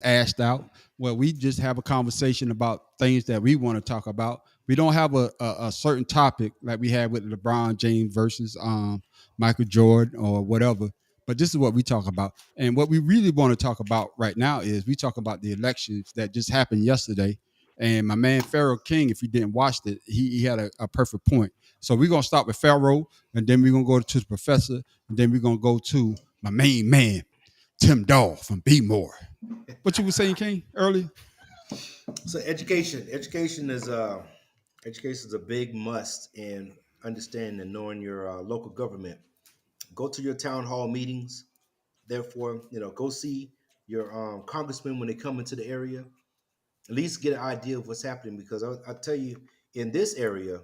asked out where we just have a conversation about things that we want to talk about. We don't have a certain topic like we had with LeBron James versus Michael Jordan or whatever. But this is what we talk about. And what we really want to talk about right now is we talk about the elections that just happened yesterday. And my man Pharaoh King, if you didn't watch it, he had a perfect point. So we're gonna start with Pharaoh, and then we're gonna go to the professor, and then we're gonna go to my main man, Tim Dahl from B More. What you were saying, King, earlier? So education is a big must in understanding and knowing your local government. Go to your town hall meetings. Therefore, go see your congressman when they come into the area. At least get an idea of what's happening because I tell you, in this area,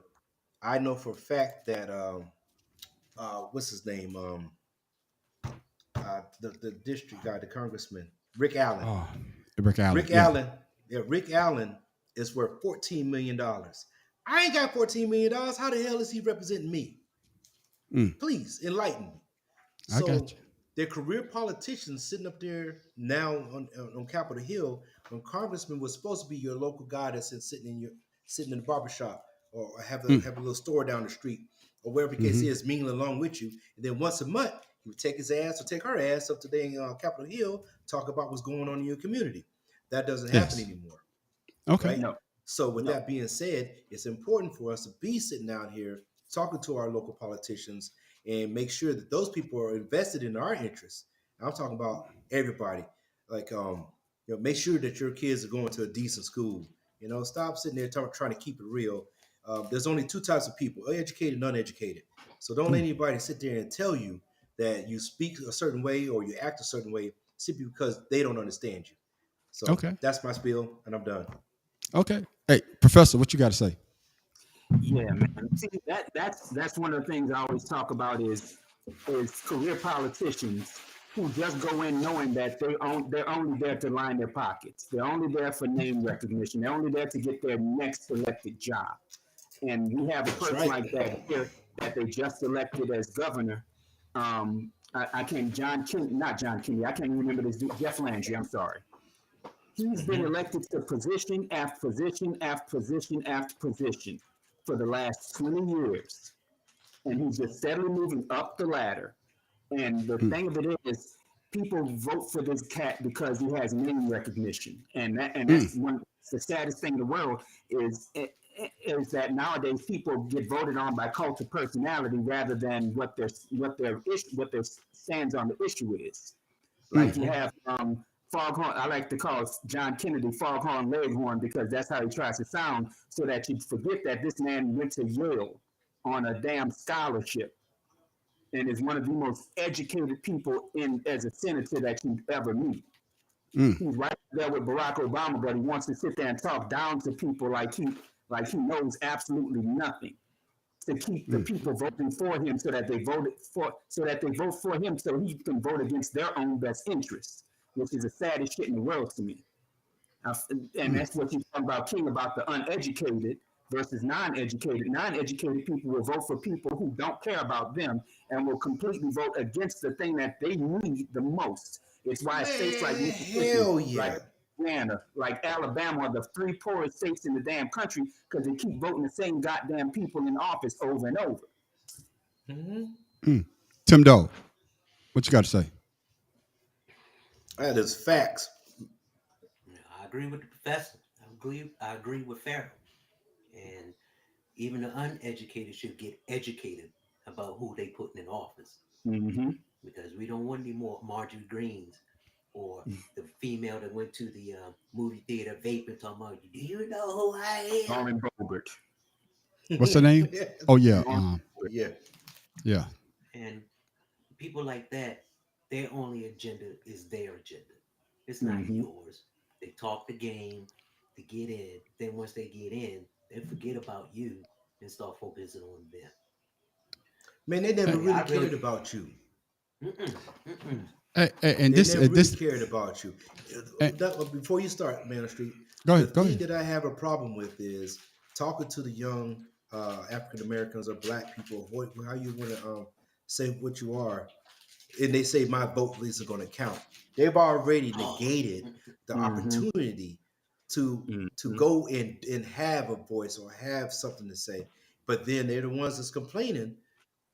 I know for a fact that what's his name, the district guy, the congressman, Rick Allen. Oh, Rick Allen. Rick Yeah. Allen, yeah, Rick Allen is worth $14 million. I ain't got $14 million. How the hell is he representing me? Mm, Please enlighten me. I got So they're career politicians sitting up there now on Capitol Hill when Congressman was supposed to be your local guy that's sitting in the barbershop or you. have a little store down the street or wherever the case Mm-hmm. is, mingling along with you. And then once a month, he would take his ass or take her ass up to the Capitol Hill, talk about what's going on in your community. That doesn't happen Yes. anymore, Okay. right? No, So, with no. that being said, it's important for us to be sitting out here talking to our local politicians and make sure that those people are invested in our interests. I'm talking about everybody. Like, make sure that your kids are going to a decent school. Stop sitting there trying to keep it real. There's only two types of people: educated and uneducated. So don't let Mm, anybody sit there and tell you that you speak a certain way or you act a certain way simply because they don't understand you. So okay. that's my spiel, and I'm done. Okay. Hey, Professor, what you got to say? Yeah, man. See, that's one of the things I always talk about is career politicians who just go in knowing that they're only there to line their pockets. They're only there for name recognition. They're only there to get their next selected job. And we have a That's person right. like that here that they just elected as governor. I can't John King, not John Kennedy. I can't remember this dude, Jeff Landry. I'm sorry. He's been Hmm. elected to position after position after position after position for the last 20 years. And he's just steadily moving up the ladder. And the Mm, thing of it is, people vote for this cat because he has name recognition. mm, That's one the saddest thing in the world is is that nowadays people get voted on by cult of personality rather than what their stands on the issue is. Like mm, you Hmm. have Foghorn. I like to call John Kennedy Foghorn Leghorn because that's how he tries to sound, so that you forget that this man went to Yale on a damn scholarship and is one of the most educated people in as a senator that you ever meet. mm, He's right there with Barack Obama, but he wants to sit there and talk down to people like he knows absolutely nothing to keep the mm, people voting for him so that they vote for him so he can vote against their own best interests, which is the saddest shit in the world to me. And mm, that's what you talk about, King, about the uneducated versus non-educated. Non-educated people will vote for people who don't care about them and will completely vote against the thing that they need the most. It's why states like Man, Mississippi, hell like yeah. Louisiana, like Alabama are the three poorest states in the damn country because they keep voting the same goddamn people in office over and over. Hmm. mm. Tim Dahl, what you got to say? That is facts. Yeah, I agree with the professor. I agree with Farrell. And even the uneducated should get educated about who they putting in office Mm-hmm. because we don't want any more Marjorie Greens or the female that went to the movie theater vaping talking about, do you know who I am? Lauren Boebert. What's the name? Oh yeah. Lauren Boebert. Yeah. Yeah. And people like that, their only agenda is their agenda. It's not Mm-hmm. yours. They talk the game to get in. Then once they get in, they forget about you and start focusing on them. Man, they never Hey, Yeah, really I really. cared about you. Mm-mm, mm-mm. and They this never really this cared about you. uh, Before you start, Man Street, go the ahead. Go thing ahead. that I have a problem with is talking to the young African Americans or Black people, how you want to say what you are. and they say my vote isn't going to count. They've already Oh, negated the Mm-hmm. opportunity to Mm-hmm. go and have a voice or have something to say. But then they're the ones that's complaining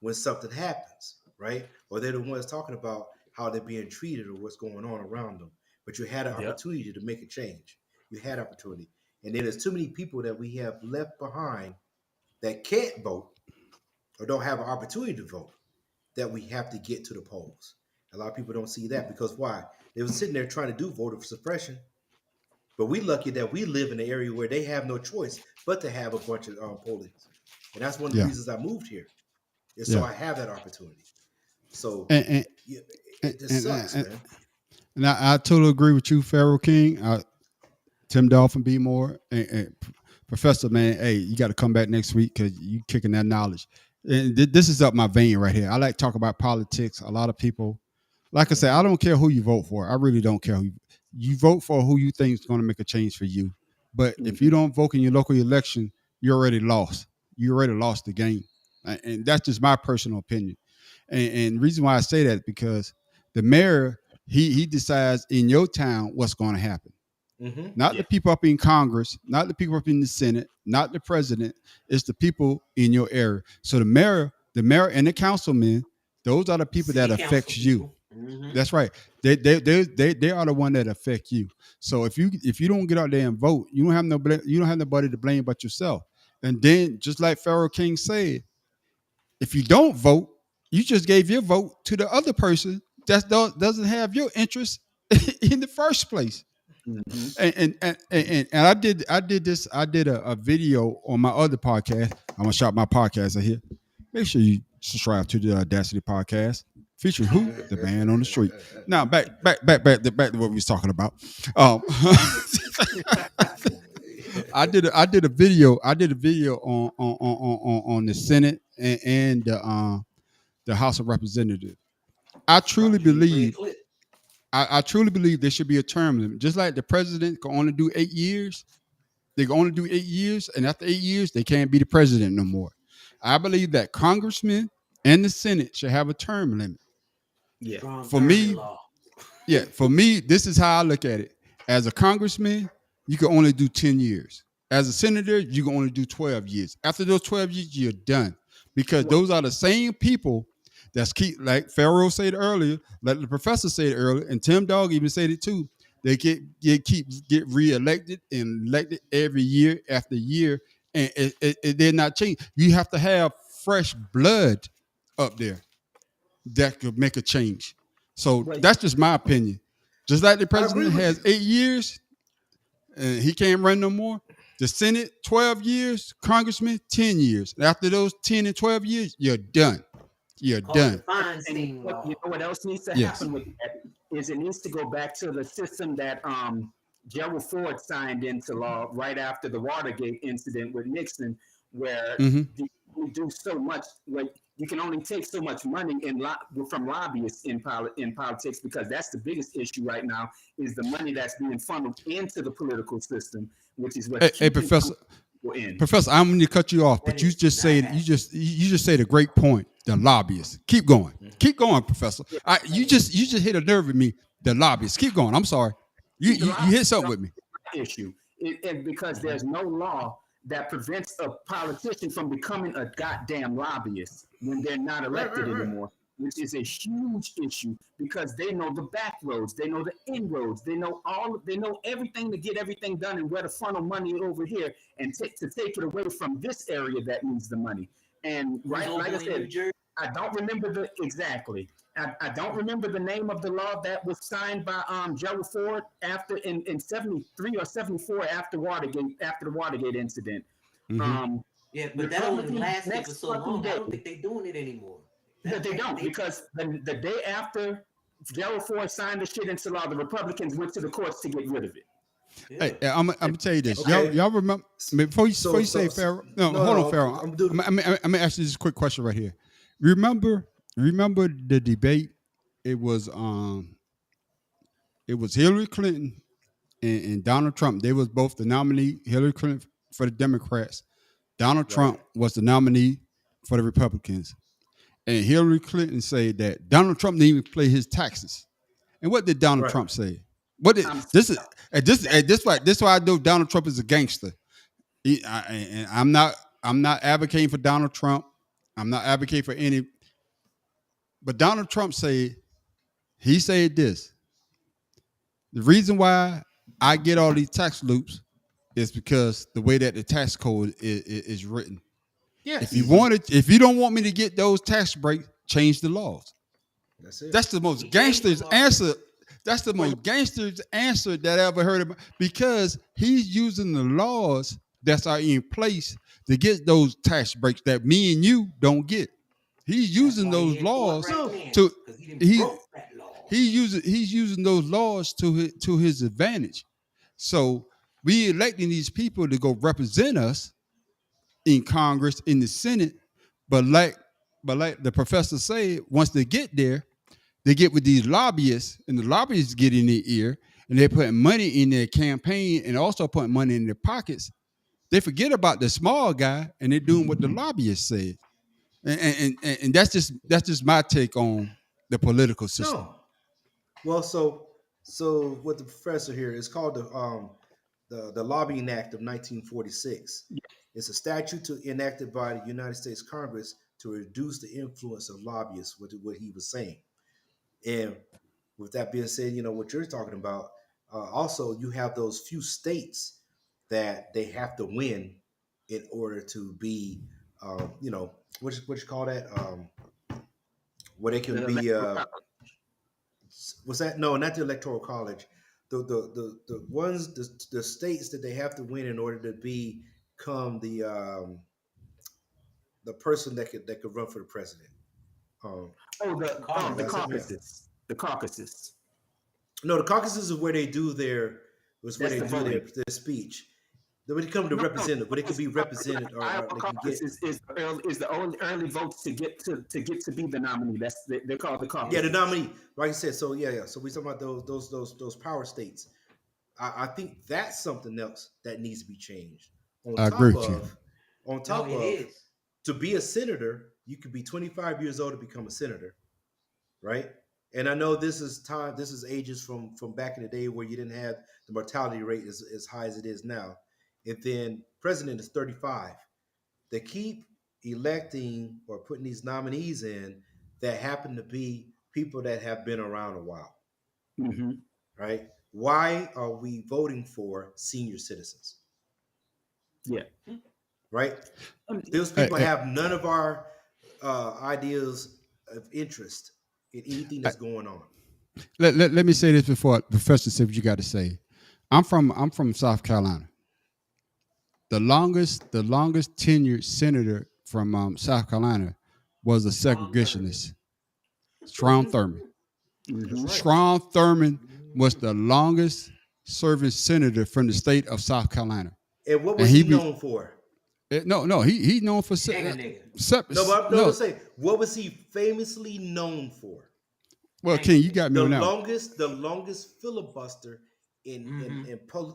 when something happens, right? Or they're the ones talking about how they're being treated or what's going on around them. But you had an Yep. opportunity to make a change. You had opportunity. And then there's too many people that we have left behind that can't vote or don't have an opportunity to vote that we have to get to the polls. A lot of people don't see that because why? They were sitting there trying to do voter suppression, but we lucky that we live in an area where they have no choice but to have a bunch of pollings, and that's one of the Yeah, reasons I moved here. Is so yeah. I have that opportunity. So And and yeah, and, it just and, sucks, and, man. and I totally agree with you, Pharaoh King. Tim Dolphin, B More, and Professor, man, hey, you got to come back next week because you kicking that knowledge. And this is up my vein right here. I like to talk about politics. A lot of people, like I said, I Mm-hmm. don't care who you vote for. I really don't care who you vote for. Who you think is going to make a change for you. But if you Mm-hmm. don't vote in your local election, you already lost. You already lost the game, and that's just my personal opinion. And the reason why I say that is because the mayor he decides in your town what's going to happen, Mm-hmm. not Yeah. the people up in Congress, not the people up in the Senate, not the president. It's the people in your area. So the mayor and the councilmen, those are the people that city council affects you. people. Hmm. That's right. They are the one that affect you. So if you don't get out there and vote, you don't have nobody to blame but yourself. And then just like Pharaoh King said, if you don't vote, you just gave your vote to the other person that doesn't have your interest in the first place. Mm-hmm. And I did a video on my other podcast. I'm gonna shout my podcast out here. Make sure you subscribe to the Audacity podcast featuring who the man on the street. Now back to what we was talking about. Um, I did a video on the Senate and the House of Representatives. I truly You need to play a believe clip. I truly believe there should be a term limit. Just like the president can only do 8 years, they can only do 8 years, and after 8 years, they can't be the president no more. I believe that congressmen and the Senate should have a term limit. Yeah. Strong For term in me, law. yeah, for me, this is how I look at it. As a congressman, you can only do 10 years. As a senator, you can only do 12 years. After those 12 years, you're done. Because Well, those are the same people that's keep, like Pharaoh said earlier, like the professor said earlier, and Tim Dog even said it too. They get reelected and elected every year after year, and they're not changing. You have to have fresh blood up there that could make a change. So well, that's just my opinion. Just like the I agree president with has you. 8 years and he can't run no more. The Senate 12 years, Congressman 10 years. After those 10 and 12 years, you're done. You're Call it the done. and Feinstein you law. know what else needs to Yes. happen with that is it needs to go back to the system that Gerald Ford signed into law right after the Watergate incident with Nixon, where Mm-hmm. you do so much. Where you can only take so much money from lobbyists in politics because that's the biggest issue right now is the money that's being funneled into the political system, which is what's Hey, keeping Professor, people in. Professor, I'm going to cut you off, That but you is just not said happening. you just said a great point. The lobbyists. Keep going, Professor. You just hit a nerve with me. The lobbyists. Keep going. I'm sorry. You See, the you, you hit lobbyists something with me. issue, and because Mhm. there's no law that prevents a politician from becoming a goddamn lobbyist when they're not Right, elected right, right. anymore, which is a huge issue because they know the back roads, they know the inroads, they know everything to get everything done and where to funnel money over here and to take it away from this area that needs the money. And Who's right, like I over in New said, Jersey? I don't remember the exactly. I don't remember the name of the law that was signed by Gerald Ford after in 73 or 74 after the Watergate incident. Mm-hmm. Yeah, but that only Republicans lasted for next so fucking long. I day. don't think they're doing it anymore. That they don't They because the day after Gerald Ford signed the shit into law, the Republicans went to the courts to get rid of it. Hey, yeah. I'm gonna tell you this. Okay. Y'all remember before you say So Pharaoh? No, no, hold on, no. Pharaoh. I'm doing. I'm gonna ask you this quick question right here. Remember remember the debate? It was um it was Hillary Clinton and Donald Trump. They was both the nominee. Hillary Clinton for the Democrats. Donald Right. Trump was the nominee for the Republicans. and Hillary Clinton said that Donald Trump didn't even pay his taxes. And what did Donald Right. Trump say? What did I'm this is this why I know Donald Trump is a gangster. And I'm not advocating for Donald Trump. I'm not advocating for any. But Donald Trump said this. The reason why I get all these tax loops is because the way that the tax code is written. Yes. If you don't want me to get those tax breaks, change the laws. That's it. That's the most He changed the gangster's law. answer. That's the most gangster's answer that I ever heard about because he's using the laws that are in place to get those tax breaks that me and you don't get. He's That's using why he those in court laws right now, to because he didn't he broke that law. he's using those laws to his advantage. So we electing these people to go represent us in Congress, in the Senate, but like the professor said, once they get there, they get with these lobbyists, and the lobbyists get in their ear, and they're putting money in their campaign and also putting money in their pockets. They forget about the small guy, and they're doing what the lobbyists said. And that's just my take on the political system. No. Well, so what the professor here is called the Lobbying Act of 1946. It's a statute enacted by the United States Congress to reduce the influence of lobbyists. What he was saying, and with that being said, what you're talking about. Also, you have those few states that they have to win in order to be, what you call that, where they can the be. electoral college. Was that no, not the electoral college, the ones the states that they have to win in order to become the person that could run for the president. Um, Oh, the that's it. Yeah. caucuses. The caucuses. No, the caucuses is where they do That's the voting. their speech. They would become the No, representative, but they can be represented Iowa or they can caucus get. is the early votes to get to be the nominee. They're called the caucus. Yeah, the nominee, like I said. So yeah. So we talking about those power states. I think that's something else that needs to be changed. On I agree top with you. of, on No, top it of, is. to be a senator, you could be 25 years old to become a senator, right? And I know this is time. This is ages from back in the day where you didn't have the mortality rate as high as it is now. And then president is 35. They keep electing or putting these nominees in that happen to be people that have been around a while, Mm-hmm. right? Why are we voting for senior citizens, Yeah. right? Um, Those Hey, people hey, have none of our ideas of interest in anything hey, that's going on. let me say this before Professor said what you got to say. I'm from South Carolina. The longest tenured senator from South Carolina was a Strom Thurmond. segregationist, Strom Thurmond. That's mm-hmm. right. Strom Thurmond was the longest serving senator from the state of South Carolina, And what and was he he be known for? no he's known for Nigga, nigga. No, but I'm no. to say, what was he famously known for? Well, Hang a King, you nigga. got me The on that one. longest filibuster Mm-hmm.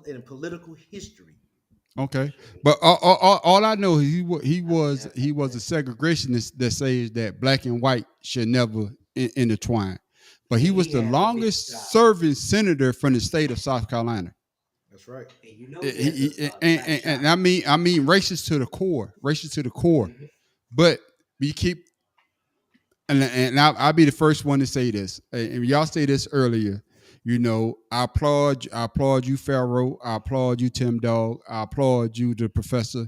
in political history. Okay, but all I know is he was That's he that was a fact. segregationist that says that black and white should never intertwine. But And he was he the has a big longest job. serving senator from the state of South Carolina. That's right. And you know He- there's he- a black and shot. I mean racist to the core, racist to the core. Mm-hmm. But we keep and I'll be the first one to say this. And y'all say this earlier. I applaud you, Pharaoh. I applaud you, Tim Dog. I applaud you, the professor.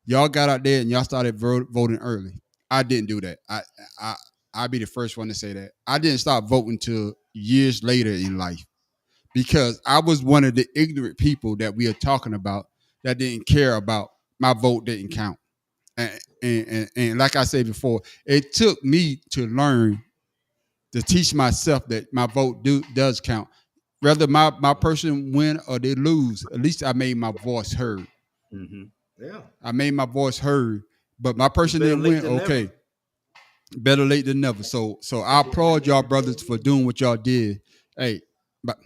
Y'all got out there and y'all started voting early. I didn't do that. I I'll be the first one to say that. I didn't start voting till years later in life because I was one of the ignorant people that we are talking about that didn't care about my vote didn't count. And like I said before, it took me to learn to teach myself that my vote does count. Whether my person win or they lose, at least I made my voice heard. Mm-hmm. Yeah. I made my voice heard, but my It's person better didn't late win. than never. Okay, better late than never. So I Did my applaud y'all neighbor brothers tell for you? doing what y'all did. Hey, but I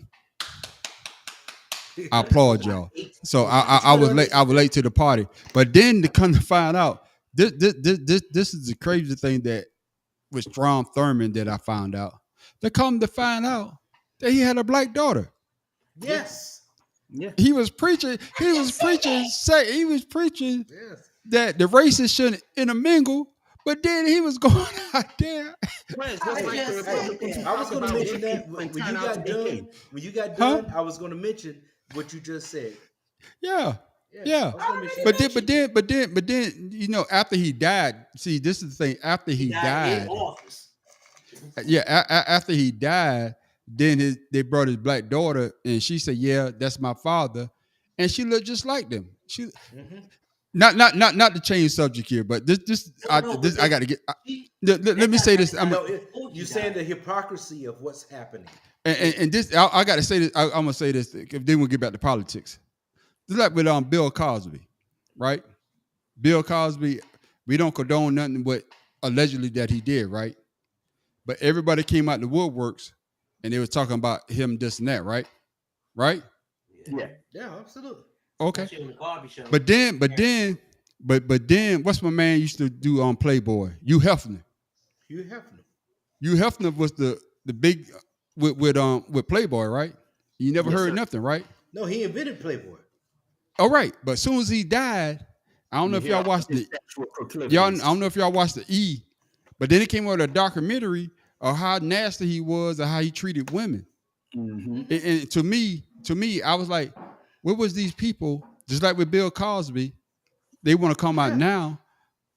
But it's applaud about y'all. eight. So It's I, about I, I Better was eight. late. late I than was late never. to the party. But then to come to find out, this is the crazy thing that with Strom Thurmond that I found out. They come to find out that he had a black daughter. Yeah, Yes. yeah. He was preaching. I He didn't was say preaching. that. Say he was preaching Yes. that the races shouldn't intermingle. But then he was going out there, Well, it's I just Hey, like the just said hey, Republicans who that. I was talk going to about mention gay that people and when turn you out to got be gay. done. When you got huh? done, I was going to mention what you just said. Yeah, Yeah, yeah. I was I going to mention already But that. then, mentioned it. you know, after he died. See, this is the thing. After He he died in died, office. yeah. After he died, then they brought his black daughter, and she said, "Yeah, that's my father," and she looked just like them. She Hmm. not to change subject here, but No, no, but I got to get. she Let that me got say that this. died No, before you're he saying died. the hypocrisy of what's happening. And this I got to say this. I'm gonna say this. Then we'll get back to politics. Just like with Bill Cosby, right? Bill Cosby, we don't condone nothing but allegedly that he did, right? But everybody came out the woodworks and they was talking about him this and that, right? Right? Yeah. Yeah, Yeah, absolutely. Okay. Especially on the Garvey show. But then, but then, but then, what's my man used to do on Playboy? Hugh Hefner. Hugh Hefner. Hugh Hefner was the big with Playboy, right? You never yes, heard sir. nothing, right? No, he invented Playboy. All right, but as soon as he died, I don't know You if hear y'all all watched his the sexual y'all. I proclivities. don't know if y'all watched the E, but then it came out a documentary of how nasty he was and how he treated women. Mm-hmm. Hmm. And to me, I was like, where was these people? Just like with Bill Cosby, they want to come out Yeah, now.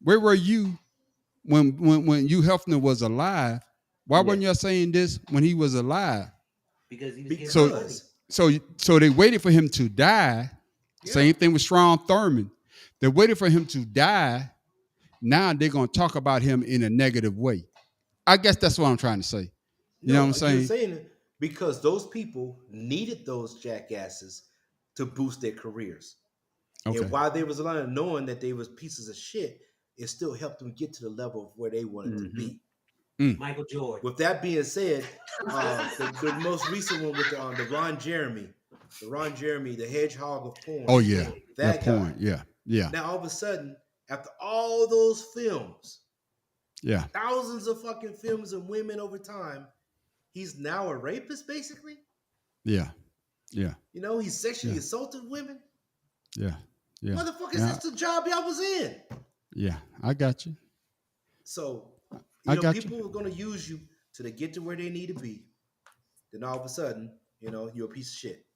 Where were you when Hugh Hefner was alive? Why Yeah, weren't y'all saying this when he was alive? Because he was getting So his money. because so they waited for him to die. yeah, Same thing with Strom Thurmond. They waited for him to die. Now they're gonna talk about him in a negative way. I guess that's what I'm trying to say. You know what I'm no, you're saying? saying it because those people needed those jackasses to boost their careers. And Okay. while they was alive, knowing that they was pieces of shit, it still helped them get to the level of where they wanted to mm-hmm. be. Mm. Michael Jordan. With that being said, the most recent one with the Ron Jeremy, the hedgehog of Oh porn, yeah. Yeah. Yeah, that guy. porn. Yeah. Yeah. Now all of a sudden, after all those films, Yeah. thousands of fucking films and women over time, he's now a rapist, basically. Yeah. Yeah. You know, he's sexually Yeah. assaulted women. Yeah. Yeah. Motherfuckers, Yeah. that's the job y'all was in. Yeah. I got you. So, I got you. people are gonna use you till they get to where they need to be. Then all of a sudden, you're a piece of shit.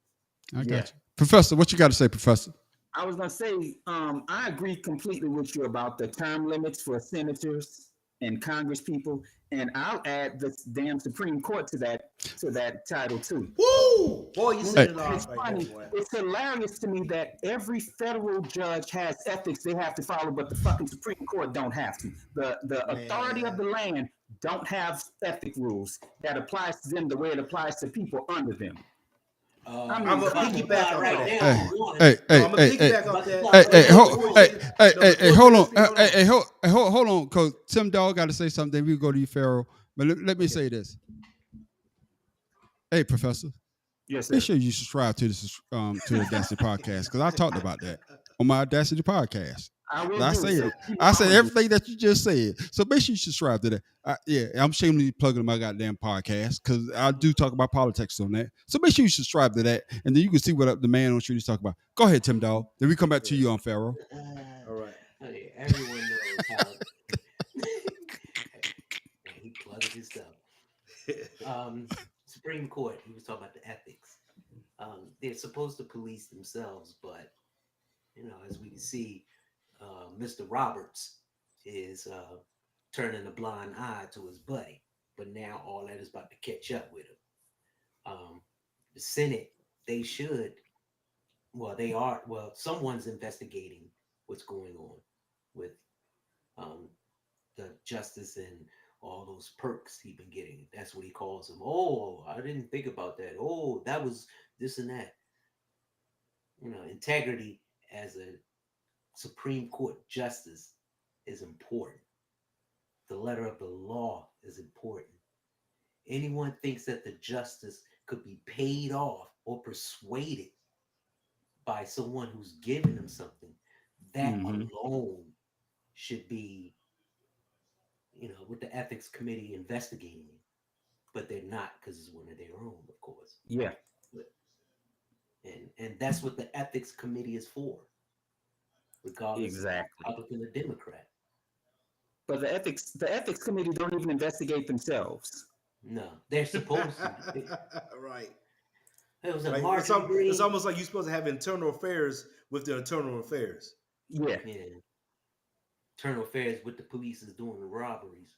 I Yeah. got you. Professor, what you got to say, Professor? I was gonna say, I agree completely with you about the term limits for senators and Congress people, and I'll add the damn Supreme Court to that title too. Woo! Boy, you Hey. set it And it's off right there, funny. boy. It's hilarious to me that every federal judge has ethics they have to follow, but the fucking Supreme Court don't have to. The authority of Man. the land don't have ethic rules that applies to them the way it applies to people under them. I mean, I'm You gonna about to come piggyback apply on. off of right that. now Hey. if you want Hey. to. No, Hey. I'm gonna Hey. Hey. piggyback You off about to that. apply Hey. for No, Hey. the before, Hold. before you Hey. say, Hey. no, Hey. before Hey. you Hold finish on. speaking, hold Hey. on. Hey. Hold on. Cause Tim Dog got to say something. We go to you, Pharaoh. But let me Okay. say this. Hey, Professor. Yes, Make sir. sure you subscribe to the Audacity podcast because I talked about that on my Audacity podcast. I will I do say so. it. Keep I said on with it. everything that you just said. So make sure you subscribe to that. Yeah, I'm shamelessly plugging my goddamn podcast because I do talk about politics on that. So make sure you subscribe to that, and then you can see what the man on the street is talking about. Go ahead, Tim Dog. Then we come back to Yeah. you on Pharaoh. All right. Hey, everyone knows how he plugs his stuff. Supreme Court, he was talking about the ethics. They're supposed to police themselves, but as we can see, Mr. Roberts is turning a blind eye to his buddy. But now all that is about to catch up with him. The Senate, they should, well, they are, well, someone's investigating what's going on with um, the justice and all those perks he's been getting. That's what he calls them. Oh, I didn't think about that. Oh, that was this and that. Integrity as a Supreme Court justice is important. The letter of the law is important. Anyone thinks that the justice could be paid off or persuaded by someone who's giving them something, that Mm-hmm. alone should be, with the ethics committee investigating it, but they're not because it's one of their own, of course. Yeah, And that's what the ethics committee is for, regardless if exactly. Republican or Democrat. But the ethics committee don't even investigate themselves. No, they're supposed to. Right. It was a Right. Marjorie Green. It's almost like you're supposed to have internal affairs with the internal affairs. Yeah, Yeah. Internal affairs with the police is doing the robberies.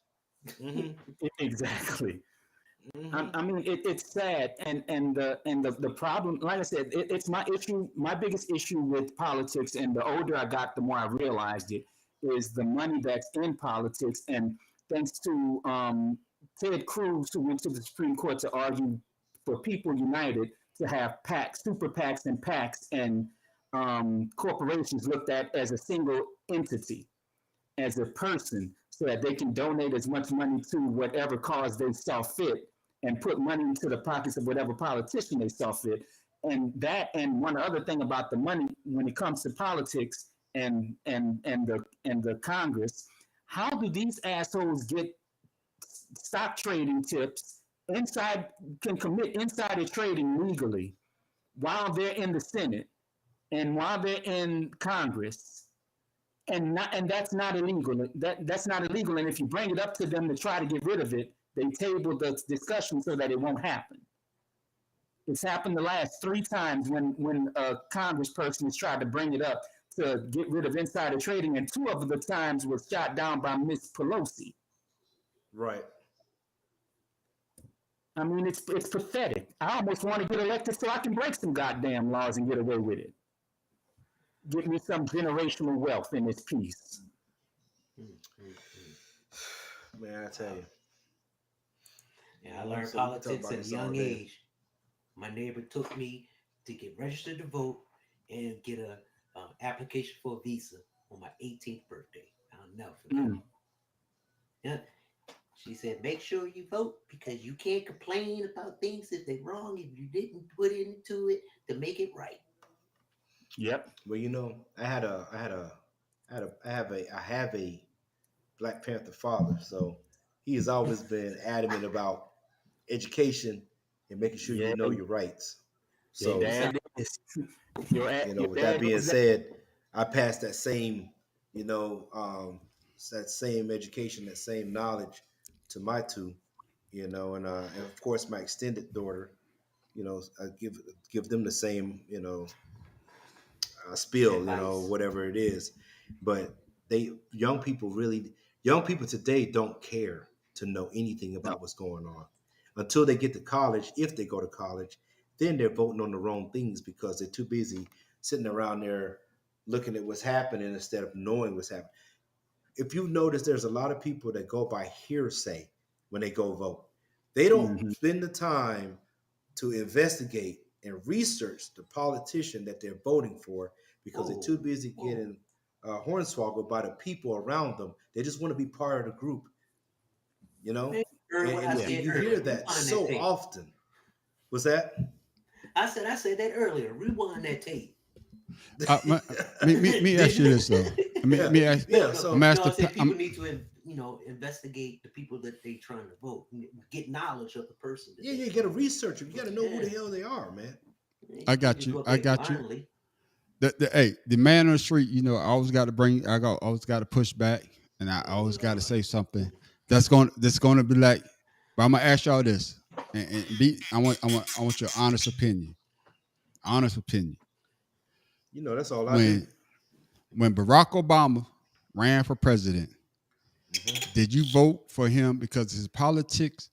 Mm-hmm. exactly. Mm-hmm. I mean, it's sad, and the problem, like I said, it's my issue. My biggest issue with politics, and the older I got, the more I realized it, is the money that's in politics. And thanks to Ted Cruz, who went to the Supreme Court to argue for People United to have PACs, super PACs, and PACs, and corporations looked at as a single entity, as a person, so that they can donate as much money to whatever cause they saw fit and put money into the pockets of whatever politician they saw fit. And one other thing about the money when it comes to politics and the Congress, how do these assholes get stock trading tips can commit insider trading legally while they're in the Senate and while they're in Congress? And that's not illegal. That's not illegal. And if you bring it up to them to try to get rid of it, they table the discussion so that it won't happen. It's happened the last 3 times when a congressperson has tried to bring it up to get rid of insider trading, and 2 of the times was shot down by Miss Pelosi. Right. I mean, it's pathetic. I almost want to get elected so I can break some goddamn laws and get away with it. Get me some generational wealth in this piece. Man, I tell you. Yeah, I learned So we can talk politics about at a this all young day. age. My neighbor took me to get registered to vote and get a application for a visa on my 18th birthday. I'll never forget it. Yeah. She said, make sure you vote because you can't complain about things if they're wrong if you didn't put into it to make it right. Yep. Well, I have a Black Panther father, so he has always been adamant about education and making sure you Yeah. know your rights. Your So, dad is. Your with that dad being knows that. said, I passed that same, that same education, that same knowledge to my 2, and of course my extended daughter, I give them the same, spill, Advice. whatever it is. But young people today don't care to know anything No. about what's going on until they get to college. If they go to college, then they're voting on the wrong things because they're too busy sitting around there looking at what's happening instead of knowing what's happening. If you notice, there's a lot of people that go by hearsay when they go vote. They don't Mhm. spend the time to investigate and research the politician that they're voting for because they're too busy getting hornswoggled by the people around them. They just want to be part of the group, you know? Man, you heard what I And said you earlier. hear that Rewind so tape. often. Was that? I said that earlier. Rewind that tape. Me ask you this though. Me ask. Yeah, so I'm I asking. said people need to, investigate the people that they trying to vote, get knowledge of the person. yeah, you got to research them. You got to know who the hell they are, man. I got you. The man on the street. I always got to bring. Always got to push back, and I always got to say something that's going to be like. But I'm gonna ask y'all this, and I want your honest opinion. Honest opinion. That's all I do. When Barack Obama ran for president, Mm-hmm. did you vote for him because of his politics,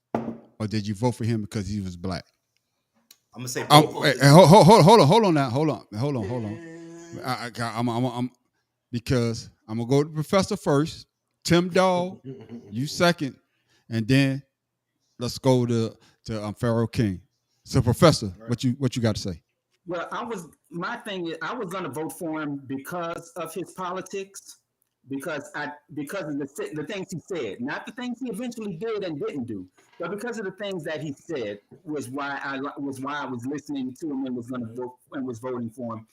or did you vote for him because he was black? I'm gonna say both. Hold on now. Hold on. I'm because I'm gonna go to the professor first. Tim Dog, you second, and then let's go to Pharaoh King. So, Professor, Right. what you got to say? Well, my thing is, I was going to vote for him because of his politics, because of the things he said, not the things he eventually did and didn't do, but because of the things that he said was why I was listening to him and was going to vote and was voting for him.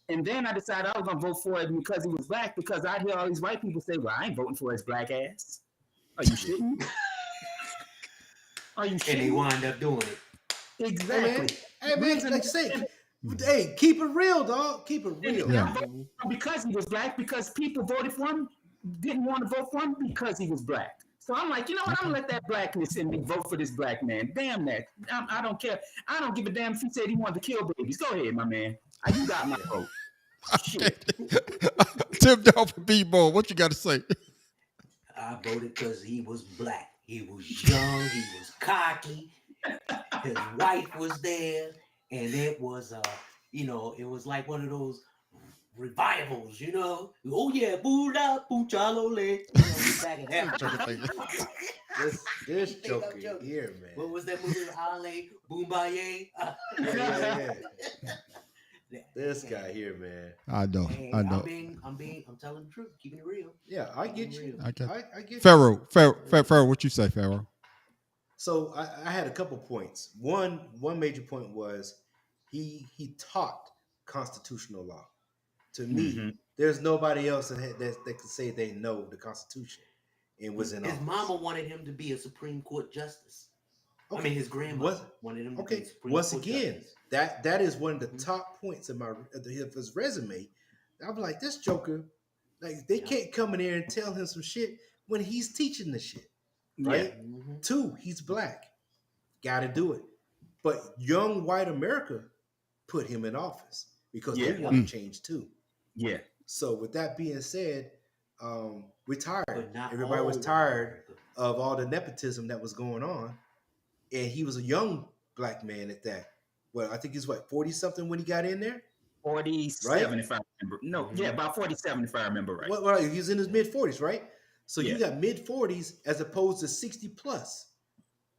And then I decided I was going to vote for him because he was black, because I hear all these white people say, "Well, I ain't voting for his black ass." Are you shitting? Are you And they shitting? wind up doing it. Hey man, Exactly. hey man, Reason like you say, and, hey, keep it real, dog. Keep it and real. Yeah. I voted for him because he was black, because people voted for him, didn't want to vote for him because he was black. So I'm like, you know what? I'm Okay. gonna let that blackness in me vote for this black man. Damn that. I don't care. I don't give a damn if he said he wanted to kill babies. Go ahead, my man. You got my vote. Shit. Tim Dolph for B-ball. What you got to say? I voted because he was black. He was young. He was cocky. His wife was there, and it was it was like one of those revivals, you know. Oh yeah, boo la boo chalole. You know, we back at that. This Think I'm joker joking. here, man. What was that movie? Ale Boombaye. Yeah. This guy here, man. I know. Hey, I know. I'm telling the truth, keeping it real. Yeah, I Keeping get it you. real. I get I get you. Pharaoh, what you say, Pharaoh? So I had a couple points. One major point was he taught constitutional law. To me, Mm-hmm. there's nobody else that could say they know the Constitution and was in His office. mama wanted him to be a Supreme Court justice. I Okay, mean, his grandmother what? wanted him to be a Okay, Supreme once Court again, justice. that is one of the Mhm. top points of his resume. I'm like, this Joker, like they Yeah. can't come in here and tell him some shit when he's teaching the shit, Yeah. right? Hmm. Two, he's black, got to do it. But young white America put him in office because they Yeah. Yep. wanted Mm. change too. Yeah. So with that being said, we're tired. But not Everybody was all white tired America. of all the nepotism that was going on, and he was a young black man at that. Well, I think he's what 40 something when he got in there, right? 47, if I remember. No, yeah, Hmm. about 47, if I remember right. Well, he's in his Yeah. mid 40s, right? So Yeah. you got mid 40s as opposed to 60 plus.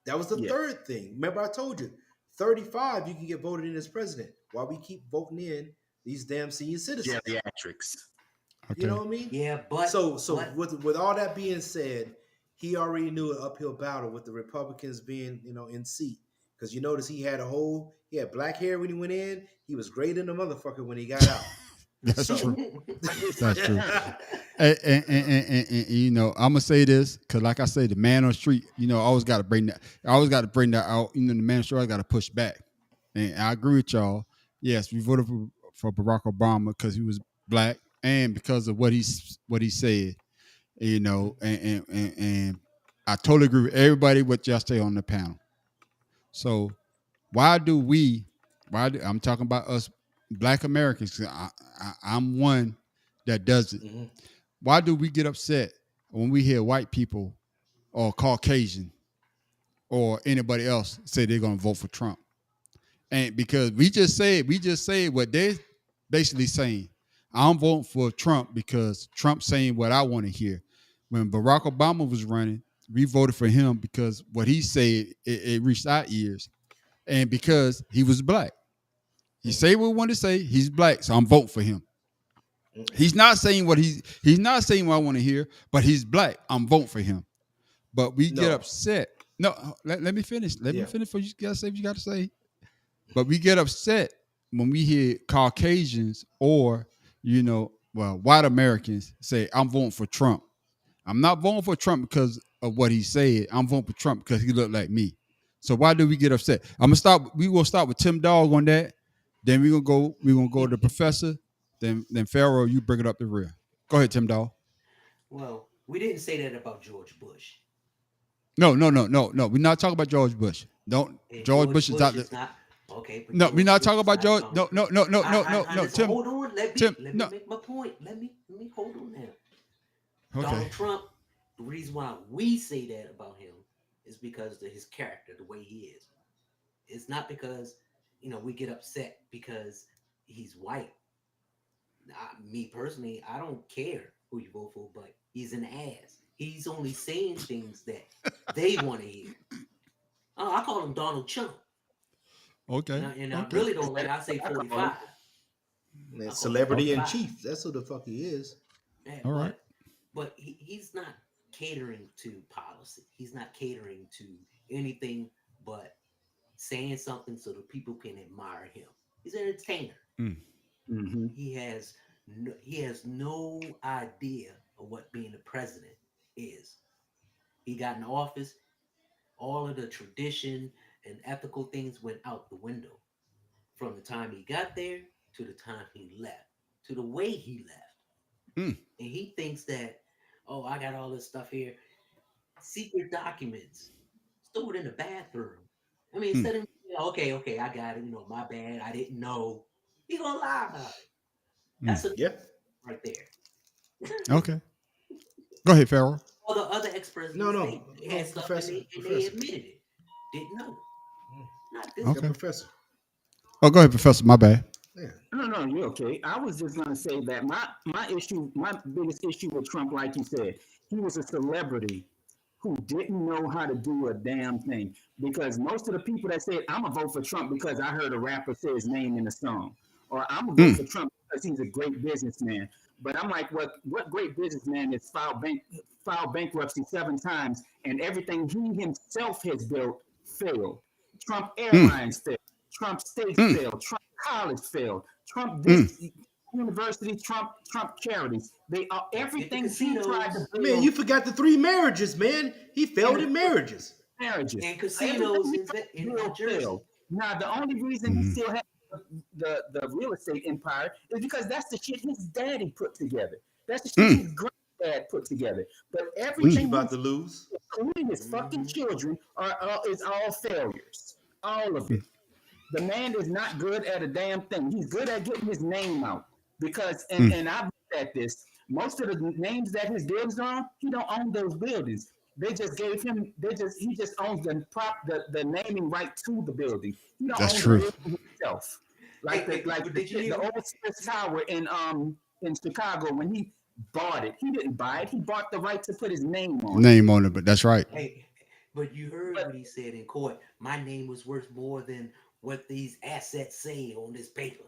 That was the Yeah. third thing. Remember, I told you 35 you can get voted in as president. Why we keep voting in these damn senior citizens? Geriatrics. You know Okay. what I mean? Yeah, So but with all that being said, he already knew an uphill battle with the Republicans being in seat because you notice he had black hair when he went in. He was great in the motherfucker when he got out. That's So true. That's true. And, I'm gonna say this because, like I say, the man on the street, I always got to bring that. I always got to bring that out. The man on the street, I got to push back. And I agree with y'all. Yes, we voted for Barack Obama because he was black and because of what he said. And I totally agree with everybody what y'all say on the panel. So why do we? I'm talking about us Black Americans? 'Cause I'm one that does it. mhm. Why do we get upset when we hear white people or Caucasian or anybody else say they're going to vote for Trump? And because we just say what they're basically saying. I'm voting for Trump because Trump's saying what I want to hear. When Barack Obama was running, we voted for him because what he said it reached our ears, and because he was black. He say what we want to say. He's black, so I'm voting for him. He's not saying what he's not saying what I want to hear, but he's black. I'm voting for him. But we get No, upset. No, let me finish. Let me yeah, finish before you gotta say what you gotta say. But we get upset when we hear Caucasians or white Americans say, "I'm voting for Trump." I'm not voting for Trump because of what he said. I'm voting for Trump because he looked like me. So why do we get upset? I'm gonna start. We will start with Tim Dog on that. Then we're gonna go. We're gonna go to the professor. Then Pharaoh, you bring it up the rear. Go ahead, Tim Dog. well, we didn't say that about George Bush. No, no, no, no, no. We're not talking about George Bush. Don't. And George George Bush is out Bush there. is not okay, but No, we're George not Bush talking is about not George. coming. No, no, no, no, no, no, I no. listen, Tim, hold on. Tim, Let me no. make my point. Let me hold on now. Okay. Donald Trump. The reason why we say that about him is because of his character, the way he is. It's not because we get upset because he's white. Me personally, I don't care who you vote for, but he's an ass. He's only saying things that they want to hear. I call him Donald Trump, Okay. and I Okay. really don't like. I say I call him. 45. man, I call him celebrity in 45. chief. That's who the fuck he is. Eh, All right. but he's not catering to policy. He's not catering to anything but saying something so that people can admire him. He's an entertainer. Mm. Mm-hmm. He has no idea of what being the president is. He got in office, all of the tradition and ethical things went out the window from the time he got there to the time he left, to the way he left. Mm, And he thinks that, oh, I got all this stuff here, secret documents stored in the bathroom. I mean, mm. instead of, okay, I got it, my bad, I didn't know. He gonna lie about it. That's a Yeah. right there. Okay. Go ahead, Pharaoh. All the other No, ex-presidents, they no, had no, stuff and Professor, they Professor. admitted it. Didn't know. Not this Yeah, Okay. guy. Professor. Oh, go ahead, Professor. My bad. Yeah. No, you're okay. I was just gonna say that my biggest issue with Trump, like you said, he was a celebrity who didn't know how to do a damn thing. Because most of the people that said, I'm gonna vote for Trump because I heard a rapper say his name in a song, or I'm gonna vote Mm, for Trump because he's a great businessman. But I'm like, what great businessman has filed bankruptcy 7 times and everything he himself has built failed? Trump mm, Airlines failed. Trump States mm, failed. Trump College failed. Trump mm. this university. Trump charities. They are Get the everything he tried to casinos Man, you build forgot the 3 marriages, man. He failed and in marriages. marriages. and Everything casinos he in, tried to in, in build failed. Jersey. Now the only reason he Mm-hmm. still has the real estate empire is because that's the shit his daddy put together. That's the shit Mm, his granddad put together. But Which he mm, everything about he's to lose. including his fucking Mm-hmm. children is all failures. All of it. The man is not good at a damn thing. He's good at getting his name out because, mm. and I've looked at this. Most of the names that his buildings are on, he don't own those buildings. They just gave him. He just owns the naming right to the building. He don't That's own the true. building himself. Hey, Like the hey, like but the, did you the hear? old Swiss Tower in Chicago when he bought it. He didn't buy it. He bought the right to put his name on it. Name on it, but that's right. Hey, but you heard But what he said in court. My name was worth more than what these assets say on this paper.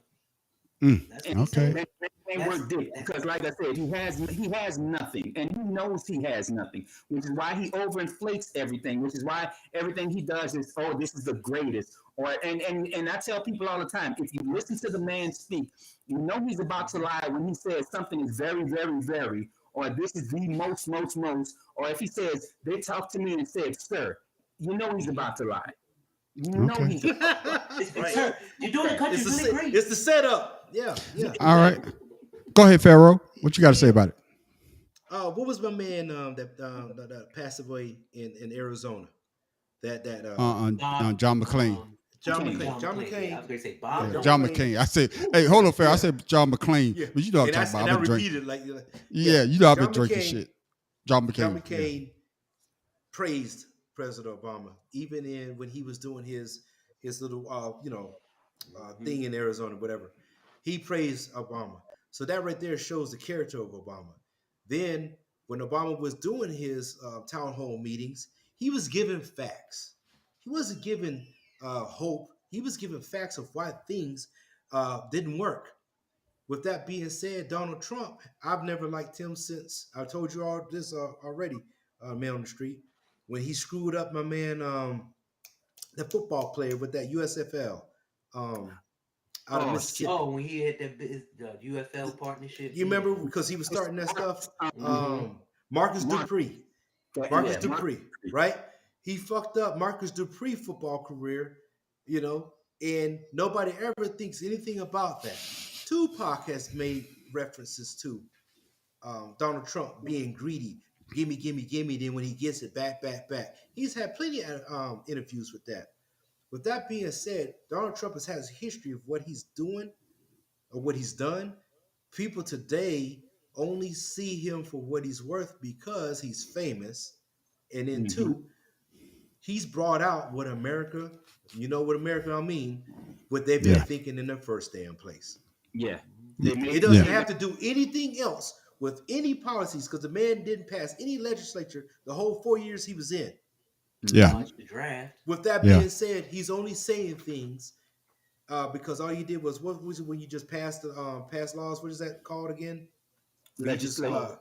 Mm, That's and what he okay. said. they That's work dick that. because, like I said, he has nothing, and he knows he has nothing, which is why he overinflates everything. Which is why everything he does is, oh, this is the greatest. Or and I tell people all the time, if you listen to the man speak, you know he's about to lie when he says something is very, very, very, or this is the most, or if he says they talked to me and said, sir, you know he's Mhm. about to lie. You know Okay. he's about to lie. It's Right. sir, you're doing the Yeah. country It's really the great. it's the setup. Yeah, yeah. All right. Exactly. Go ahead, Pharaoh. What you got to say Yeah. about it? What was my man that passed away in Arizona? That Bob, John McClain. John McCain. McClain. John John McClain. Yeah, I McCain. was gonna say Yeah, Bob. Yeah, John John John McCain. McCain. I said, hey, Yeah, hold on, Pharaoh. I yeah, said John McClain, yeah. but you know what And I'm I talking and about. I I've been drinking. repeated yeah. Yeah, you know I've been John drinking McCain. shit. John John McCain. Yeah. McCain praised President Obama, even in when he was doing his little Mm-hmm. thing in Arizona, whatever. He praised Obama. So that right there shows the character of Obama. Then when Obama was doing his town hall meetings, he was giving facts. He wasn't giving hope. He was giving facts of why things didn't work. With that being said, Donald Trump, I've never liked him since I told you all this already, man on the street. When he screwed up my man, the football player with that USFL um, out of Oh shit. Mississippi. Oh, when he had the UFL partnership You deal. remember because he was starting that stuff? Mm-hmm. Marcus Mark, Dupree. Marcus yeah, Mark. Dupree, right? He fucked up Marcus Dupree football career, you know, and nobody ever thinks anything about that. Tupac has made references to Donald Trump being greedy. Gimme, gimme, gimme. Then when he gets it back, back, back. He's had plenty of interviews with that. With that being said, Donald Trump has a history of what he's doing or what he's done. People today only see him for what he's worth because he's famous. And then Mm-hmm. two, he's brought out what America, you know what America I mean, what they've been Yeah. thinking in the first damn place. Yeah, Y- they It made doesn't Yeah. have to do anything else with any policies because the man didn't pass any legislature the whole 4 years he was in. Yeah. Mhm. Watch the draft. With that Yeah. being said, he's only saying things because all you did was what was it when you just passed the passed laws? What is that called again? When you just legislate. Oh,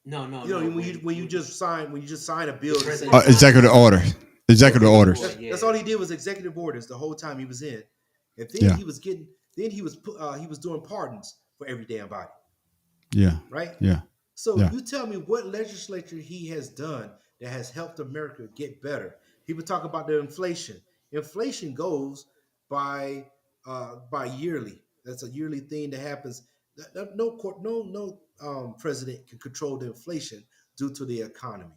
no, you know no. when you just sign a the bill to say president signs Executive it. order. Executive executive orders. Order, that's yeah. all he did was executive orders the whole time he was in, and then Yeah. he was getting he was doing pardons for every damn body, Yeah. right? Yeah. So Yeah. you tell me what legislature he has done that has helped America get better. People talk about the inflation. Inflation goes by yearly. That's a yearly thing that happens. No president can control the inflation due to the economy.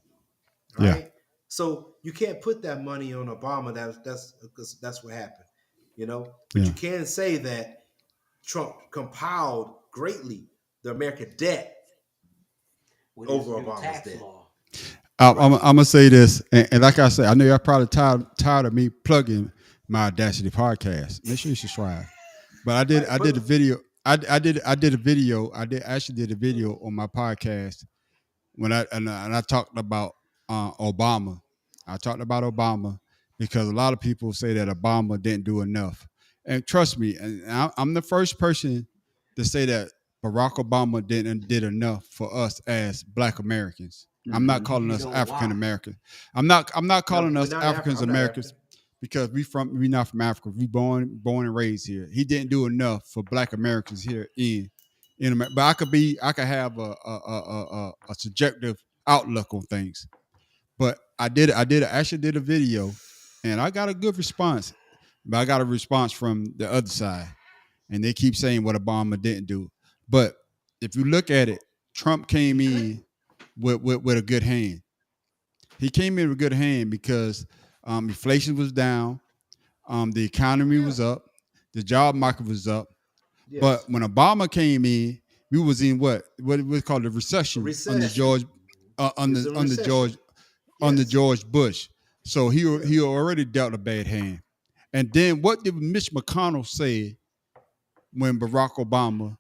All Yeah, right. So you can't put that money on Obama. That's because that's what happened, you know. But yeah. you can say that Trump compiled greatly the American debt with his over new Obama's tax debt. law. I'm Right. gonna say this, and like I said, I know y'all probably tired of me plugging my Audacity podcast. Make sure you subscribe. But Right. I did a But video. I did a video. I did actually did a video on my podcast when I talked about Obama. I talked about Obama because a lot of people say that Obama didn't do enough, and trust me, and I'm the first person to say that Barack Obama did enough for us as Black Americans. I'm not Mm-hmm. calling You us know African why? Americans. I'm not no, calling we're us not African. Africans I'm not Americans African. because we not from Africa. We born and raised here. He didn't do enough for Black Americans here in America. But I could have a subjective outlook on things. But actually did a video, and I got a good response. But I got a response from the other side, and they keep saying what Obama didn't do. But if you look at it, Trump came He couldn't. in with a good hand. He came in with a good hand because inflation was down, the economy Yeah. was up, the job market was up. But Yes. when Obama came in, we was in what was called the A recession under recession. George Is a recession. under Yes. George Bush. So Yeah. he already dealt a bad hand. And then what did Mitch McConnell say when Barack Obama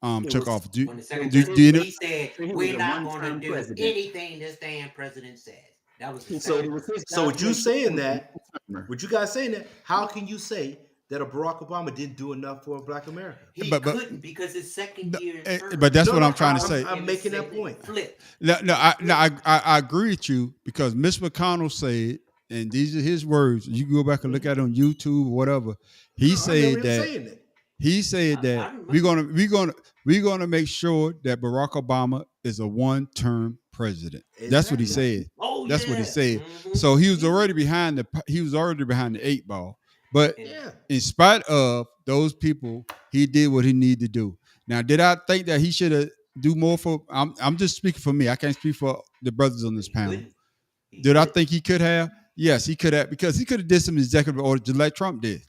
It took was off? When the it was Do secretary, you know? his. he said, He was "We're a not going to one-term do president. anything this damn president says." That was the He said it was secretary. his So job with to you make sure he saying was a that, one-termer. with you guys saying that, how can you say that a Barack Obama didn't do enough for Black America? He But couldn't because his second no, year but term, that's No, what no, I'm trying to say. I'm and the making that Senate point. flipped. No, It flipped. I agree with you because Mitch McConnell said, and these are his words. You can go back and look Mhm. at it on YouTube or whatever. He No, I remember said him that saying that. I remember. we're gonna make sure that Barack Obama is a one-term president. That's what he Exactly. said. Oh That's what he yeah. said. So he was already behind the eight ball. But And Yeah. in spite of those people, he did what he needed to do. Now, did I think that he should have do more for? I'm just speaking for me. I can't speak for the brothers on this he panel. couldn't. He Did I couldn't. think he could have? Yes, he could have because he could have did some executive orders just like Trump did.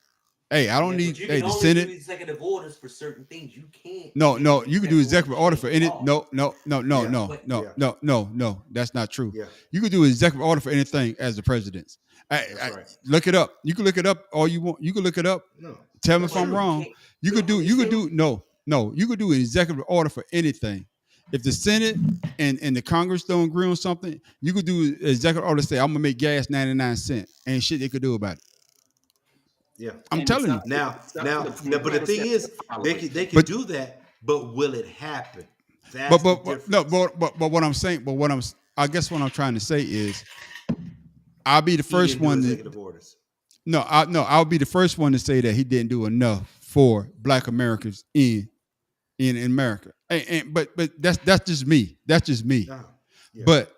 Hey, I don't Yeah, but need you hey can the only do Senate. executive orders for certain things. You can't No, issue no, an you can do executive order executive to order change for the any law. Yeah. But Yeah. no. That's not true. Yeah. You can do an executive order for anything as the president. That's right. Look it up. You can look it up all you want. You can look it up. No, Tell me that's if I'm but you true. wrong. can't. You You could see, do no. You could do an executive order for anything. If the Senate and the Congress don't agree on something, you could do an executive order say I'm gonna make gas 99 cents. Ain't shit they could do about it. Yeah. I'm And telling you. it's up to the But the thing predecessor is, to follow it. they can But do that, but will it happen? but That's the but no difference. but what I'm saying but what I'm I guess what I'm trying to say is I'll be the He first didn't do one to executive orders. I'll be the first one to say that he didn't do enough for Black Americans in America. But that's just me. That's just me. No. Yeah. But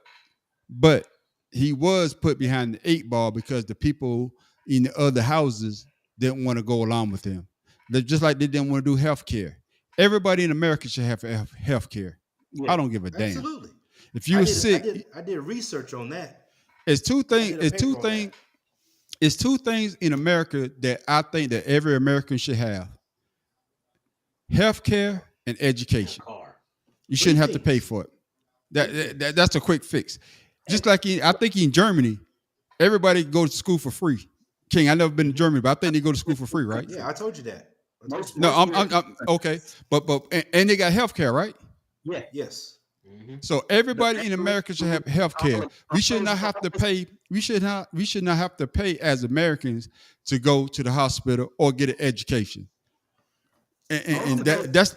but he was put behind the eight ball because the people in the other houses didn't want to go along with him. Just like they didn't want to do health care. Everybody in America should have health care. I Yeah. don't give a damn. Absolutely. If you were sick, I did research on that. it's two I things. did a paper on that. It's two things in America that I think that every American should have: health care and and a education. car. You Three shouldn't have to pay things. for it. Three things. That's a quick fix. Just And like I think in Germany, everybody goes to school for free. King, I never been to Hmm. Germany, but I think they go to school for free, right? Yeah, I told you that. I told you Most that. No, most I'm European okay, countries. but and they got health care, right? Yeah. Yes. So The everybody in federal, America should have health care. We should not have to pay. We should not have to pay as Americans to go to the hospital or get an education. And most of But the that's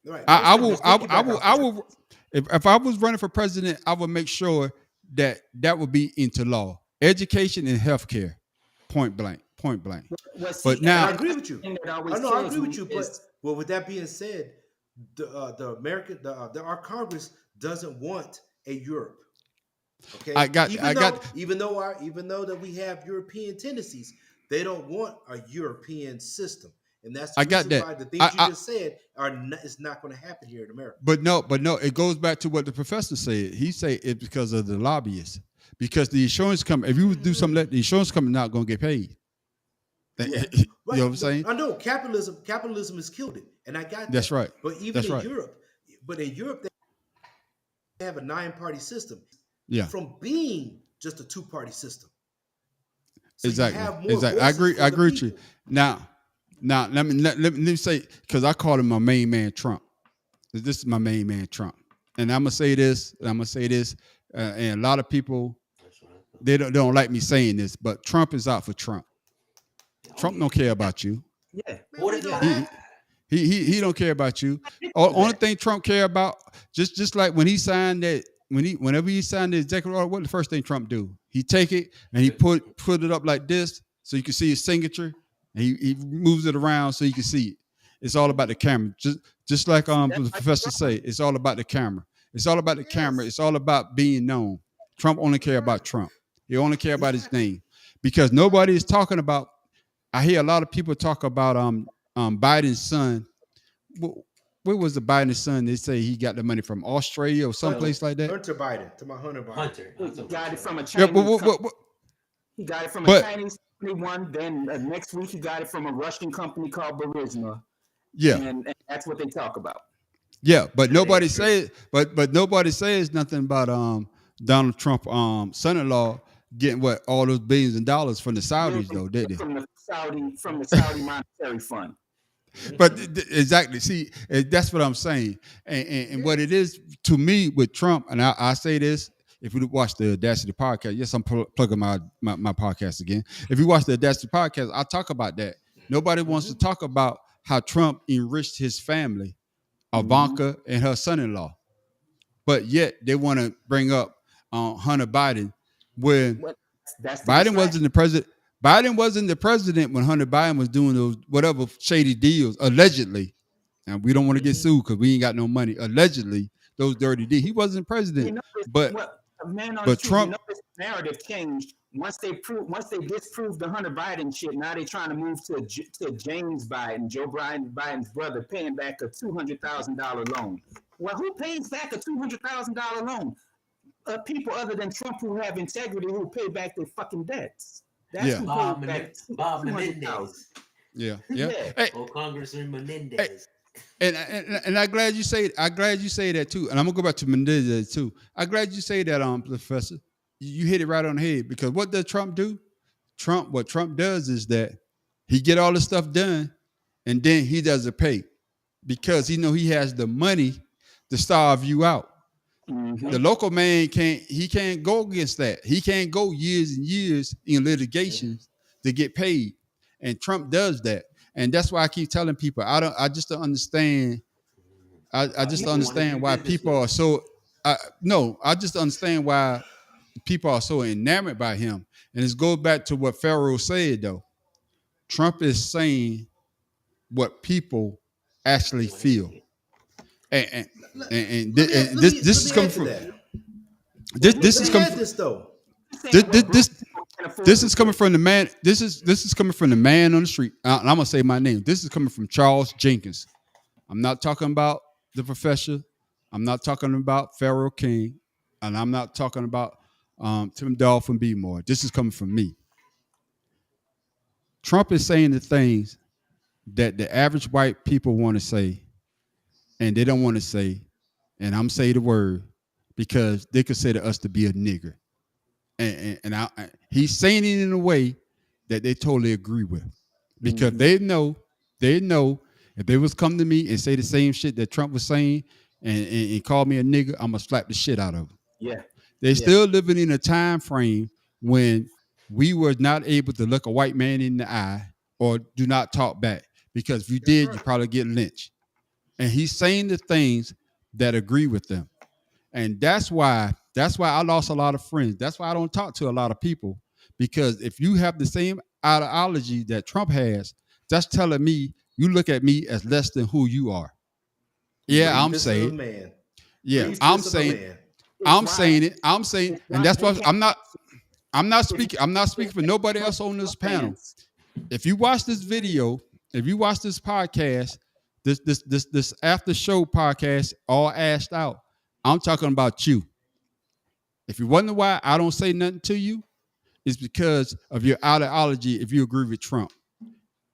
right, most I countries. will Let's get back off I that. will if I was running for president, I would make sure that that would be into law. Education and health care, point blank, point blank. well, But see, And now, I agree with you. thing that I always know I kills agree with me you. But is well, with that being said, the American our Congress doesn't want a Europe. Okay, I got, even though that we have European tendencies, they don't want a European system, and that's the I got reason that. why the things you I just said are not, is not going to happen here in America. but no, it goes back to what the professor said. He said it's because of the lobbyists, because the insurance company. If you do something like the insurance company, not going to get paid. Yeah, You know right. what I'm saying? I know capitalism has killed it, and I got That's that. right. But even That's in right. Europe, they have a nine-party system Yeah. from being just a two-party system. So you Exactly. have more Exactly. voices I for the agree with you. people. Now, let me say, because I call him my main man Trump. This is my main man Trump, and I'm gonna say this. And I'm gonna say this, and a lot of people That's what I thought. they don't like me saying this, but Trump is out for Trump. Oh Trump yeah. don't care about you. Yeah. Man, we know Yeah. He that. he don't care about you. Do Only that. thing Trump care about, just like when he signed that, whenever he signed the executive order, what the first thing Trump do? He take it and he put it up like this so you can see his signature, and he moves it around so you can see it. It's all about the camera. Just like That's the like professor say, Trump. it's all about the camera. It's all about the camera. Yes, It's all about being known. Trump only that's care right. about Trump. He only care about his Exactly. name, because nobody is talking about. I hear a lot of people talk about Biden's son. Where was the Biden's son? They say he got the money from Australia or Hunter, someplace like that. Hunter Biden, to my Hunter Biden. Hunter. I He was talking about got it Joe from a Biden. Yeah, Chinese company. but He got it from a but Chinese company one. Then next week he got it from a Russian company called Burisma, yeah, and that's what they talk about. yeah, but That nobody ain't true. says but nobody says nothing about Donald Trump son-in-law getting what all those billions of dollars from the Saudis Billion though, did they? from the Saudi monetary fund. But exactly, see, that's what I'm saying, and what it Yes. is to me with Trump, and I say this. If you watch the Audacity podcast, yes, I'm plugging my podcast again. If you watch the Audacity podcast, I talk about that. Nobody wants to Hmm. talk about how Trump enriched his family, Mm-hmm. Ivanka and her son-in-law, but yet they want to bring up Hunter Biden when What? That's the Biden distraction. wasn't the president. Biden wasn't the president when Hunter Biden was doing those whatever shady deals, allegedly. And we don't want to get Mm-hmm. sued because we ain't got no money. Allegedly, those dirty deals. He wasn't You president, know this, but what a man on the but truth. You Trump, know this narrative changed once they disproved the Hunter Biden shit. Now they trying to move to James Biden, Biden's brother, paying back a $200,000 loan. Well, who pays back a $200,000 loan? People other than Trump who have integrity who pay back their fucking debts. That's yeah, who pays back Bob 200,000. Menendez. yeah, yeah. Yeah. Hey, Oh, Congressman hey, Menendez. and I'm glad you say. I'm glad you say that too. And I'm gonna go back to Menendez too. I'm glad you say that, Professor. You hit it right on the head, because what does Trump do? What Trump does is that he get all the stuff done, and then he doesn't pay because he know he has the money to starve you out. Mm-hmm. The local man can't go against that. He can't go years and years in litigation to get paid. And Trump does that. And that's why I keep telling people I just don't understand. I just don't People want to do understand why business people with are him. so no, I just understand why people are so enamored by him. And it goes back to what Pharaoh said though. Trump is saying what people actually Want to feel. hear. And and, Let, and, let me and let me this let is me coming add to from that. this Well, this Let is me coming add from this though. this, saying this, what broke this people can afford this to is coming do. from the man. This is coming from the man on the street. And I'm gonna say my name. This is coming from Charles Jenkins. I'm not talking about the professor. I'm not talking about Pharaoh King, and I'm not talking about Tim Dolphin B. Moore. This is coming from me. Trump is saying the things that the average white people want to say, and they don't want to say, and I'm saying the word because they consider us to be a nigger. He's saying it in a way that they totally agree with, because Mm-hmm. they know if they was come to me and say the same shit that Trump was saying, and call me a nigger, I'm gonna slap the shit out of them. Yeah. They Yeah. still living in a time frame when we were not able to look a white man in the eye or do not talk back, because if you That's did, you right. probably get lynched. And he's saying the things that agree with them. And that's why I lost a lot of friends. That's why I don't talk to a lot of people, because if you have the same ideology that Trump has, that's telling me you look at me as less than who you are. Yeah, I'm Briefest of a saying. man. Yeah, I'm Briefest of a saying. man. It's I'm why saying it. I'm saying, it's and why that's they what can't. I'm not. I'm not If you speaking. I'm not speaking for nobody else on this panel. fans, If you watch this video, if you watch this podcast, this after show podcast, all ashed out, I'm talking about you. If you wonder why I don't say nothing to you, it's because of your ideology. If you agree with Trump,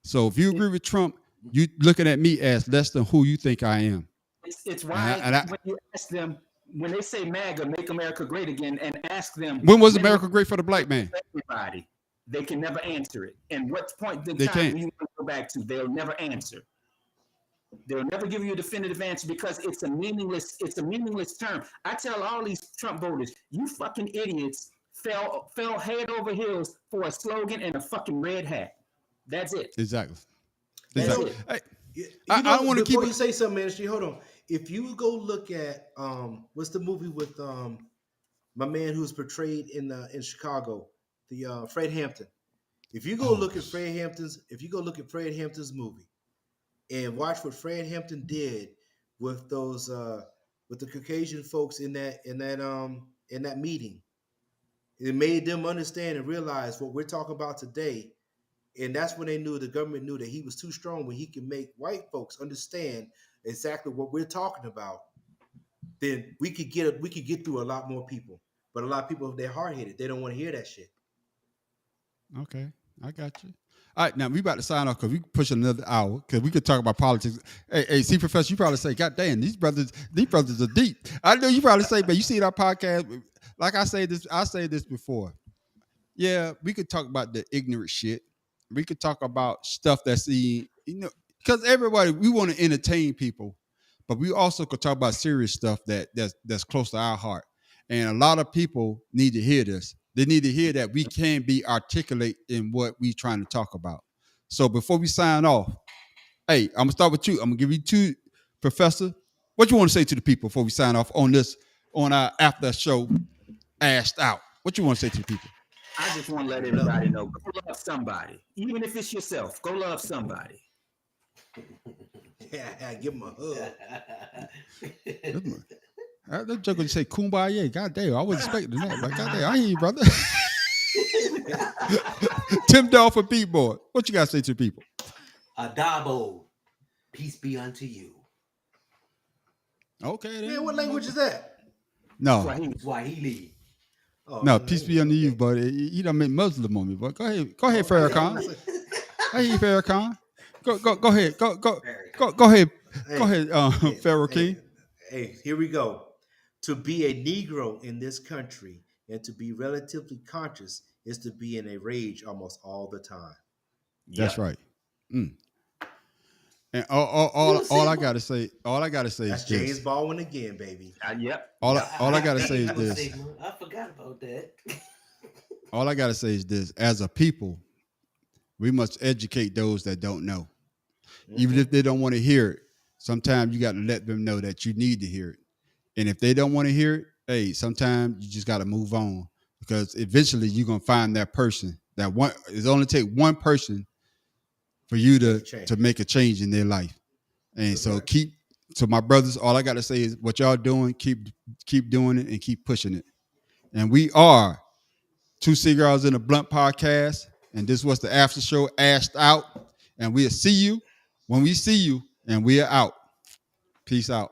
so if you agree with Trump, you looking at me as less than who you think I am. it's And I, why and I, when you ask them, when they say MAGA, make America great again, and ask them when was when America great for the black man? everybody, they can never answer it. And what point in They time can't. do you want to go back to? They'll never answer. They'll never give you a definitive answer because it's a meaningless term. I tell all these Trump voters, you fucking idiots fell head over heels for a slogan and a fucking red hat. That's it. Exactly. You That's Exactly. know, it. Hey, you I know. don't want to keep Before it. you say something, man, hold on. If you go look at what's the movie with my man who's portrayed in Chicago, the Fred Hampton. If you go Oh, look at Fred Hampton's movie and watch what Fred Hampton did with those with the Caucasian folks in that meeting, it made them understand and realize what we're talking about today. And that's when they knew the government knew that he was too strong when he could make white folks understand exactly what we're talking about. Then we could get through a lot more people. But a lot of people, they're hard headed. They don't want to hear that shit. okay. I got you. All right, now we about to sign off because we push another hour because we could talk about politics. Hey, see, Professor, you probably say, "God damn, these brothers are deep." I know you probably say, but you see our podcast. Like I say this before. Yeah, we could talk about the ignorant shit. We could talk about stuff that's because everybody we want to entertain people, but we also could talk about serious stuff that's close to our heart. And a lot of people need to hear this. They need to hear that we can be articulate in what we trying to talk about. So before we sign off, hey, I'm gonna start with you. I'm gonna give you two, Professor. What you want to say to the people before we sign off on our after show, Ashed Out? What you want to say to the people? I just want to let everybody know, go love somebody. Even if it's yourself, go love somebody. Yeah, give them a hug. That joke would say kumbaya. God damn, I wasn't expecting that. But God damn, I hear you, brother. Tim Dawg for Beat Boy. What you got to say to the people? Adabo, peace be unto you. Okay, then. Man, what language is that? No, Swahili. Oh, no, no, peace be unto you, but you done made Muslim on me. But go ahead, Farrakhan. I hear you, Farrakhan. Go ahead, go ahead, Pharaoh King. Hey, here we go. To be a Negro in this country and to be relatively conscious is to be in a rage almost all the time. That's Yep. right. Mm. And all I gotta say That's is James this. Baldwin again, baby. Yep. All Yep. I gotta There say you is go, this. Sigma. I forgot about that. All I gotta say is this. As a people, we must educate those that don't know. Even if they don't want to hear it, sometimes you got to let them know that you need to hear it. And if they don't want to hear it, hey, sometimes you just got to move on because eventually you're gonna find that person. That one. It's only take one person for you Make a to change. make a change in their life. And That's so right. so my brothers, all I got to say is what y'all doing, keep doing it and keep pushing it. And we are Two Cigars in a Blunt podcast. And this was the after show, Ashed Out. And we'll see you when we see you, and we are out. Peace out.